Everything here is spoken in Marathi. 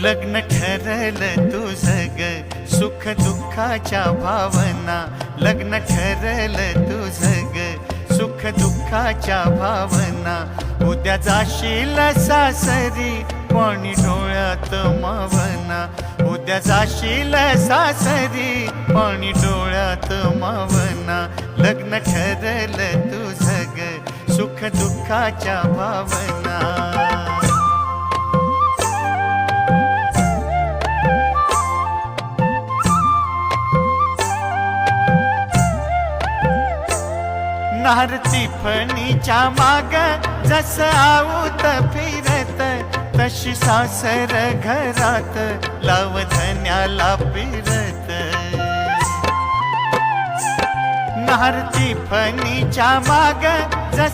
लग्न ठरलं तुझं ग, सुख दुःखाच्या भावना. लग्न ठरलं तुझं ग, सुख दुःखाच्या भावना. उद्या जाशील सासरी, पाणी डोळ्यात मावना. उद्या जाशील सासरी, पाणी डोळ्यात मावना. लग्न ठरलं तुझं ग, सुख दुःखाच्या भावना. नारती फणीच्या माग जस आऊत फिरत, तशी सासर घरात लावधन्याला फिरत. नारती फणीच्या माग